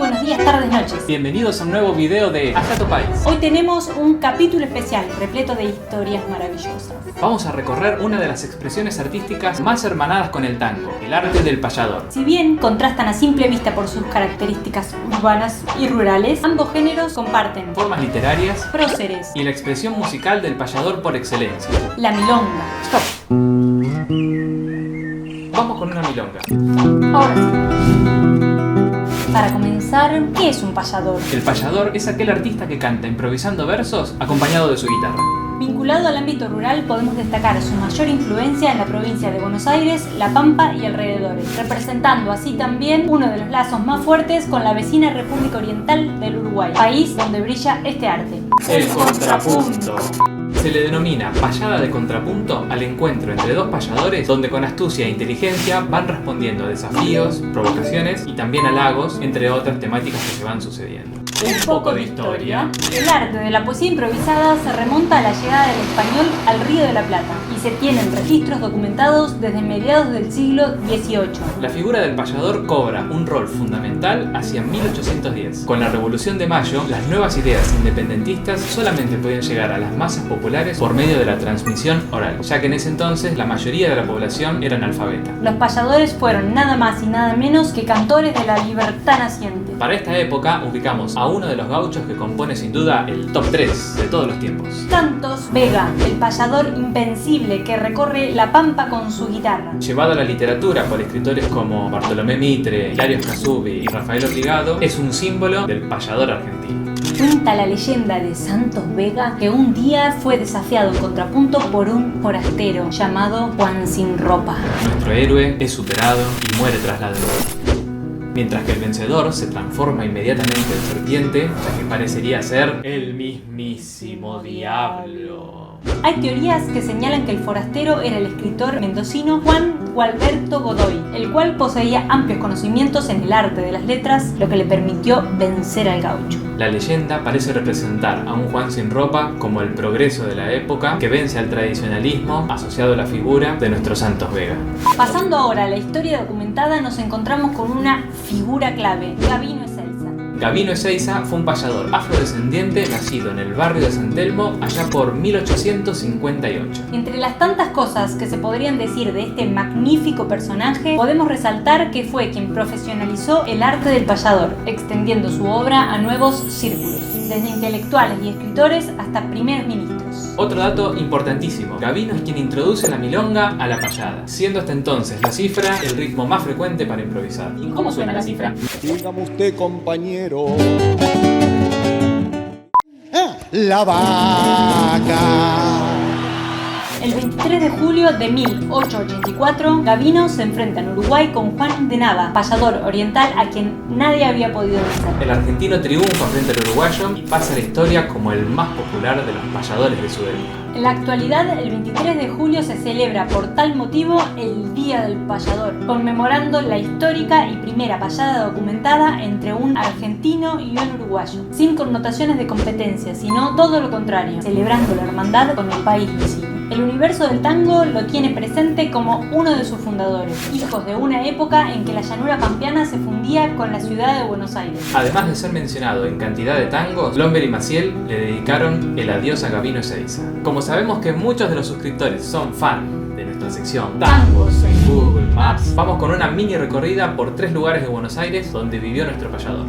buenos días, tardes, noches. Bienvenidos a un nuevo video de Hasta tu País. Hoy tenemos un capítulo especial repleto de historias maravillosas. Vamos a recorrer una de las expresiones artísticas más hermanadas con el tango, el arte del payador. Si bien contrastan a simple vista por sus características urbanas y rurales, ambos géneros comparten Formas literarias próceres y la expresión musical del payador por excelencia. la milonga. Stop. Vamos con una milonga. Ahora sí. Para comenzar, ¿qué es un payador? El payador es aquel artista que canta improvisando versos acompañado de su guitarra. Vinculado al ámbito rural, podemos destacar su mayor influencia en la provincia de Buenos Aires, La Pampa y alrededores, representando así también uno de los lazos más fuertes con la vecina República Oriental del Uruguay, país donde brilla este arte. El contrapunto. Se le denomina payada de contrapunto al encuentro entre dos payadores donde con astucia e inteligencia van respondiendo a desafíos, provocaciones y también halagos, entre otras temáticas que se van sucediendo. Un poco de historia. El arte de la poesía improvisada se remonta a la llegada del español al Río de la Plata y se tienen registros documentados desde mediados del siglo XVIII. La figura del payador cobra un rol fundamental hacia 1810. Con la Revolución de Mayo, las nuevas ideas independentistas solamente podían llegar a las masas populares por medio de la transmisión oral, ya que en ese entonces la mayoría de la población era analfabeta. Los payadores fueron nada más y nada menos que cantores de la libertad naciente. Para esta época ubicamos a uno de los gauchos que compone sin duda el top 3 de todos los tiempos. Santos Vega, el payador invencible que recorre la Pampa con su guitarra. Llevado a la literatura por escritores como Bartolomé Mitre, Hilario Escazú y Rafael Obligado, es un símbolo del payador argentino. Cuenta la leyenda de Santos Vega que un día fue desafiado en contrapunto por un forastero llamado Juan Sin Ropa. Nuestro héroe es superado y muere tras la derrota. Mientras que el vencedor se transforma inmediatamente en serpiente, ya que parecería ser el mismísimo diablo. Hay teorías que señalan que el forastero era el escritor mendocino Juan Gualberto Godoy, el cual poseía amplios conocimientos en el arte de las letras, lo que le permitió vencer al gaucho. La leyenda parece representar a un Juan Sin Ropa como el progreso de la época que vence al tradicionalismo asociado a la figura de nuestro Santos Vega. Pasando ahora a la historia documentada, nos encontramos con una figura clave, Gabino Ezeiza. Gabino Ezeiza fue un payador afrodescendiente nacido en el barrio de San Telmo allá por 1858. Entre las tantas cosas que se podrían decir de este magnífico personaje, podemos resaltar que fue quien profesionalizó el arte del payador, extendiendo su obra a nuevos círculos, desde intelectuales y escritores hasta primeros ministros. Otro dato importantísimo, Gabino es quien introduce la milonga a la payada, siendo hasta entonces la cifra el ritmo más frecuente para improvisar. ¿Y cómo suena la cifra? Dígame usted, compañero. La vaca. El 23 de julio de 1884, Gabino se enfrenta en Uruguay con Juan de Nava, payador oriental a quien nadie había podido vencer. El argentino triunfa frente al uruguayo y pasa a la historia como el más popular de los payadores de su época. En la actualidad, el 23 de julio se celebra por tal motivo el Día del Payador, conmemorando la histórica y primera payada documentada entre un argentino y un uruguayo, sin connotaciones de competencia, sino todo lo contrario, celebrando la hermandad con el país vecino. El universo del tango lo tiene presente como uno de sus fundadores, hijos de una época en que la llanura pampeana se fundía con la ciudad de Buenos Aires. Además de ser mencionado en cantidad de tangos, Lomber y Maciel le dedicaron el adiós a Gabino Ezeiza. Como sabemos que muchos de los suscriptores son fan de nuestra sección Tangos en Google Maps, vamos con una mini recorrida por 3 lugares de Buenos Aires donde vivió nuestro payador.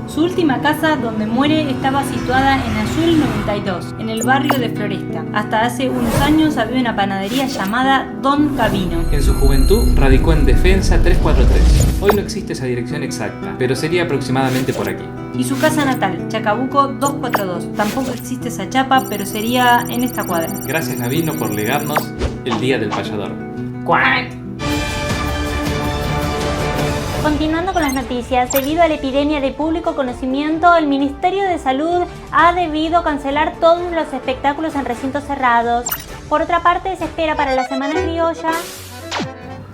Su última casa donde muere estaba situada en Azul 92, en el barrio de Floresta. Hasta hace unos años había una panadería llamada Don Gabino. En su juventud radicó en Defensa 343. Hoy no existe esa dirección exacta, pero sería aproximadamente por aquí. Y su casa natal, Chacabuco 242. Tampoco existe esa chapa, pero sería en esta cuadra. Gracias Gabino por legarnos el Día del Payador. ¡Cuac! Continuando con las noticias, debido a la epidemia de público conocimiento, el Ministerio de Salud ha debido cancelar todos los espectáculos en recintos cerrados. Por otra parte, se espera para la Semana Criolla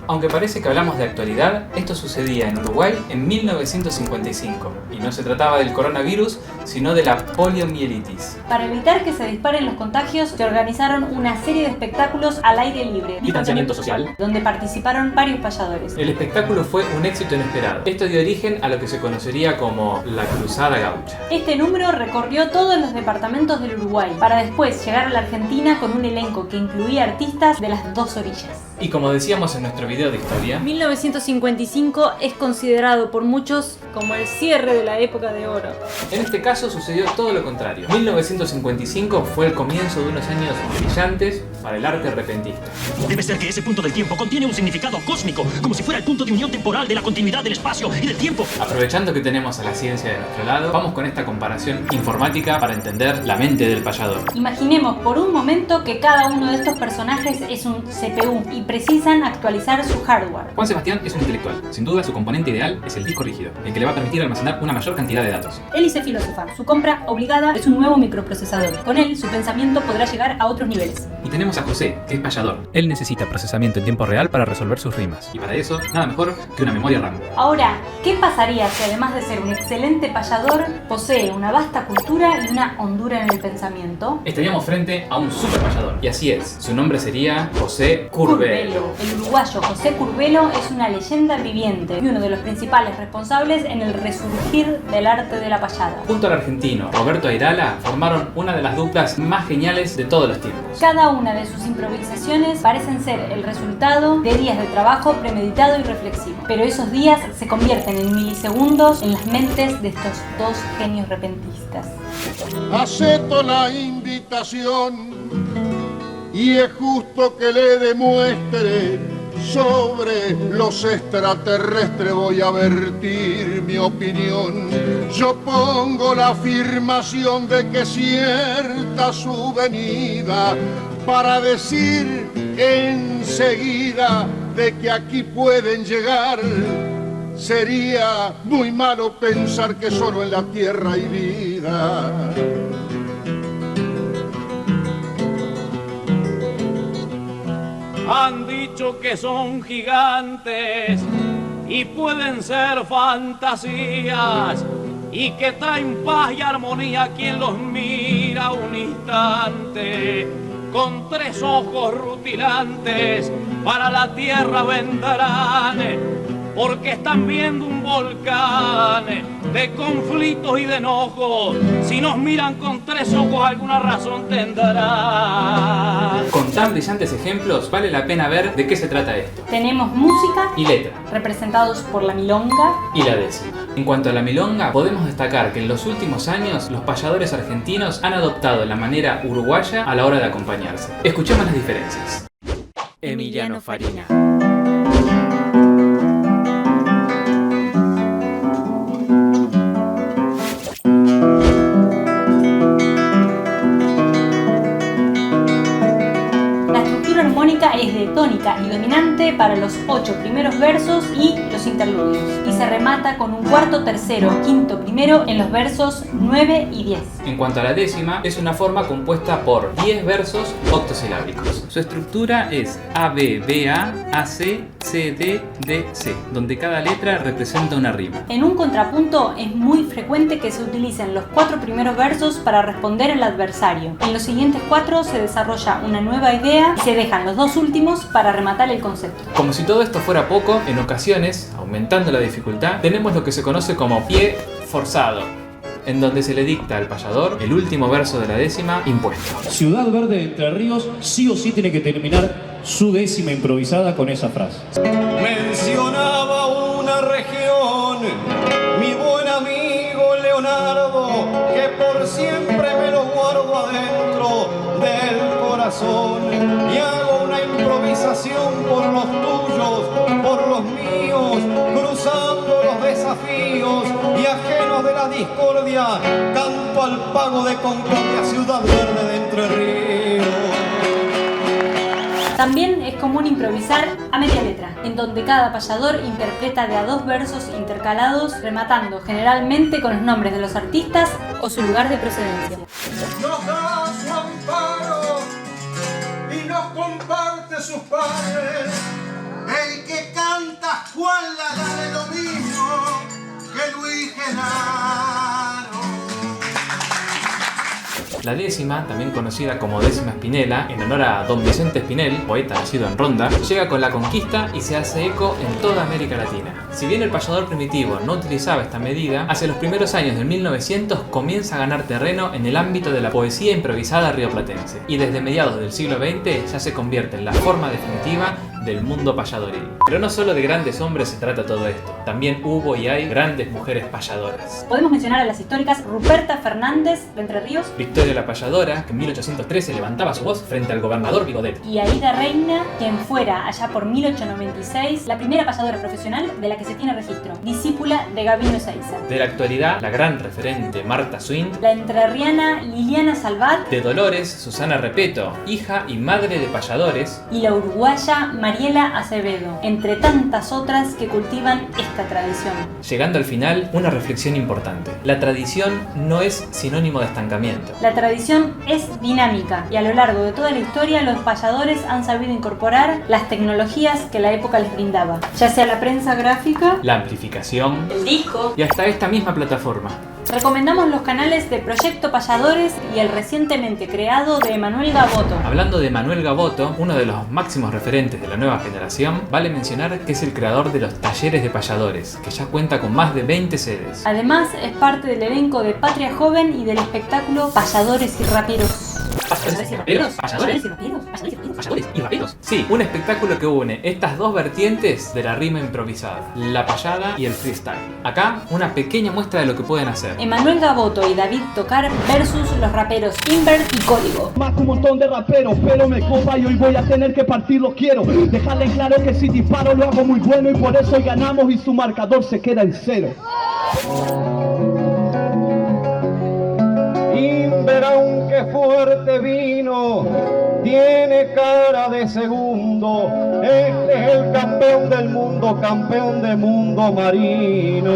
Aunque parece que hablamos de actualidad, esto sucedía en Uruguay en 1955 y no se trataba del coronavirus, sino de la poliomielitis. Para evitar que se disparen los contagios, se organizaron una serie de espectáculos al aire libre, Distanciamiento social, donde participaron varios payadores. El espectáculo fue un éxito inesperado. Esto dio origen a lo que se conocería como la Cruzada Gaucha. Este número recorrió todos los departamentos del Uruguay, para después llegar a la Argentina con un elenco que incluía artistas de las dos orillas. Y como decíamos en nuestro video de historia, 1955 es considerado por muchos como el cierre de la época de oro. en este caso sucedió todo lo contrario. 1955 fue el comienzo de unos años brillantes para el arte repentista. Debe ser que ese punto del tiempo contiene un significado cósmico, como si fuera el punto de unión temporal de la continuidad del espacio y del tiempo. Aprovechando que tenemos a la ciencia de nuestro lado, vamos con esta comparación informática para entender la mente del payador. Imaginemos por un momento que cada uno de estos personajes es un CPU y precisan actualizar su hardware. Juan Sebastián es un intelectual. Sin duda, su componente ideal es el disco rígido, el que le va a permitir almacenar una mayor cantidad de datos. Él es filósofa. Su compra obligada es un nuevo microprocesador. Con él, su pensamiento podrá llegar a otros niveles. Y tenemos a José, que es payador. Él necesita procesamiento en tiempo real para resolver sus rimas. Y para eso, nada mejor que una memoria RAM. Ahora, ¿qué pasaría si además de ser un excelente payador, posee una vasta cultura y una hondura en el pensamiento? Estaríamos frente a un super payador. Y así es, su nombre sería José Curbelo. El uruguayo José Curbelo es una leyenda viviente y uno de los principales responsables en el resurgir del arte de la payada. Junto al argentino Roberto Airala formaron una de las duplas más geniales de todos los tiempos. Cada una de sus improvisaciones parecen ser el resultado de días de trabajo premeditado y reflexivo, pero esos días se convierten en milisegundos en las mentes de estos dos genios repentistas. Acepto la invitación y es justo que le demuestre sobre los extraterrestres voy a vertir mi opinión. Yo pongo la afirmación de que cierta su venida para decir enseguida de que aquí pueden llegar. Sería muy malo pensar que solo en la tierra hay vida. Han dicho que son gigantes y pueden ser fantasías y que traen paz y armonía a quien los mira un instante. Con tres ojos rutilantes para la tierra vendrán, porque están viendo un volcán de conflictos y de enojos. Si nos miran con tres ojos, alguna razón tendrán. Con tan brillantes ejemplos, vale la pena ver de qué se trata esto. Tenemos música, Y letra, representados por la milonga, y la décima. En cuanto a la milonga, podemos destacar que en los últimos años los payadores argentinos han adoptado la manera uruguaya a la hora de acompañarse. Escuchemos las diferencias. Emiliano Farina. Es de tónica y dominante para los 8 primeros versos y los interludios, y se remata con un cuarto, tercero, quinto, primero en los versos 9 y 10. En cuanto a la décima, es una forma compuesta por 10 versos octosilábicos. Su estructura es A-B-B-A, A-C, C-D, D-C, donde cada letra representa una rima. En un contrapunto es muy frecuente que se utilicen los 4 primeros versos para responder al adversario. En los siguientes 4 se desarrolla una nueva idea y se dejan los dos últimos para rematar el concepto. Como si todo esto fuera poco, en ocasiones, aumentando la dificultad, tenemos lo que se conoce como pie forzado, en donde se le dicta al payador el último verso de la décima impuesto. Ciudad Verde de Entre Ríos sí o sí tiene que terminar su décima improvisada con esa frase. Mencionaba una región, mi buen amigo Leonardo, que por siempre me lo guardo adentro del corazón. Y hago una improvisación por los tuyos, por los míos, cruzando los desafíos y ajenos de la discordia, canto al pago de Concordia, Ciudad Verde de Entre Ríos. También es común improvisar a media letra, en donde cada payador interpreta de a 2 versos intercalados, rematando generalmente con los nombres de los artistas o su lugar de procedencia. Nos da su amparo y nos comparte sus padres. El que cantas cual la de lo mismo que Luis Genaro. La décima, también conocida como décima Spinella, en honor a don Vicente Espinel, poeta nacido en Ronda, llega con la conquista y se hace eco en toda América Latina. Si bien el payador primitivo no utilizaba esta medida, hacia los primeros años del 1900 comienza a ganar terreno en el ámbito de la poesía improvisada rioplatense, y desde mediados del siglo XX ya se convierte en la forma definitiva del mundo payadoril. Pero no solo de grandes hombres se trata todo esto, también hubo y hay grandes mujeres payadoras. Podemos mencionar a las históricas Ruperta Fernández de Entre Ríos, Victoria la Payadora, que en 1813 levantaba su voz frente al gobernador Bigodet. y Aída Reina, quien fuera allá por 1896 la primera payadora profesional de la que se tiene registro, discípula de Gabino Ezeiza. De la actualidad, la gran referente Marta Swint. La entrerriana Liliana Salvat De Dolores, Susana Repeto, hija y madre de payadores. y la uruguaya Mariela Acevedo, entre tantas otras que cultivan esta tradición. Llegando al final, una reflexión importante. La tradición no es sinónimo de estancamiento. La tradición es dinámica y a lo largo de toda la historia los payadores han sabido incorporar las tecnologías que la época les brindaba, ya sea la prensa gráfica, La amplificación el disco. y hasta esta misma plataforma. Recomendamos los canales de Proyecto Payadores y el recientemente creado de Emanuel Gaboto. Hablando de Manuel Gaboto, uno de los máximos referentes de la nueva generación, vale mencionar que es el creador de los talleres de payadores, que ya cuenta con más de 20 sedes. Además es parte del elenco de Patria Joven y del espectáculo Payadores y Raperos. ¿Payadores y raperos? Payadores y raperos. Payadores y raperos. ¿Payadores y raperos? Sí, un espectáculo que une estas dos vertientes de la rima improvisada, la payada y el freestyle. Acá, una pequeña muestra de lo que pueden hacer. Emanuel Gaboto y David Tocar versus los raperos Invert y Código. Más que un montón de raperos, pero me copa y hoy voy a tener que partirlo. Quiero dejarle claro que si disparo lo hago muy bueno y por eso hoy ganamos y su marcador se queda en 0. Inver, aunque fuerte vino, tiene cara de segundo. Este es el campeón del mundo marino.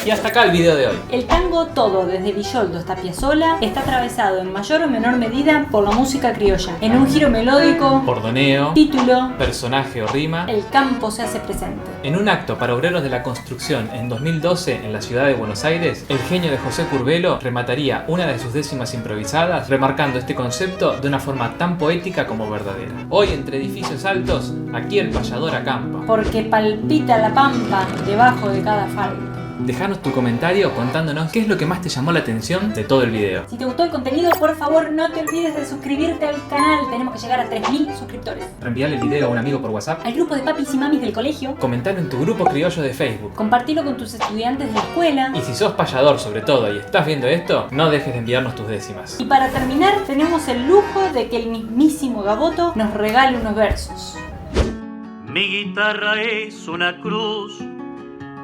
Y hasta acá el video de hoy. El tango todo, desde Villoldo hasta Piazzolla, está atravesado en mayor o menor medida por la música criolla. En un giro melódico, Bordoneo, título, personaje o rima. el campo se hace presente. En un acto para obreros de la construcción en 2012 en la ciudad de Buenos Aires, el genio de José Curbelo remataría una de sus décimas improvisadas, remarcando este concepto de una forma tan poética como verdadera. Hoy, entre edificios altos, aquí el payador acampa. Porque palpita la pampa debajo de cada falda. Dejanos tu comentario contándonos qué es lo que más te llamó la atención de todo el video. Si te gustó el contenido, por favor no te olvides de suscribirte al canal. Tenemos que llegar a 3000 suscriptores. Reenviarle el video a un amigo por WhatsApp. Al grupo de papis y mamis del colegio. Comentalo en tu grupo criollo de Facebook. Compartilo con tus estudiantes de la escuela. Y si sos payador sobre todo y estás viendo esto, no dejes de enviarnos tus décimas. Y para terminar, tenemos el lujo de que el mismísimo Gaboto nos regale unos versos. Mi guitarra es una cruz,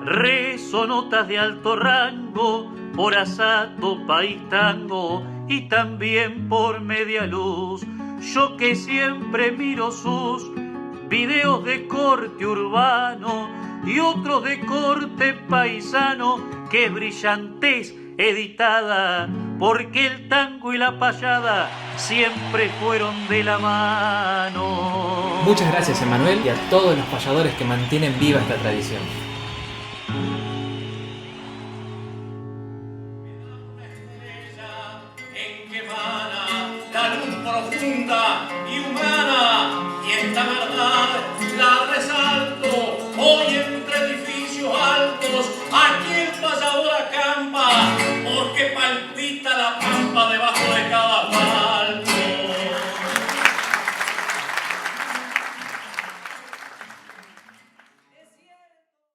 rezo notas de alto rango, por asato, país, tango y también por media luz. Yo que siempre miro sus videos de corte urbano y otros de corte paisano, que es brillantez editada, porque el tango y la payada siempre fueron de la mano. Muchas gracias, Emanuel, y a todos los payadores que mantienen viva esta tradición.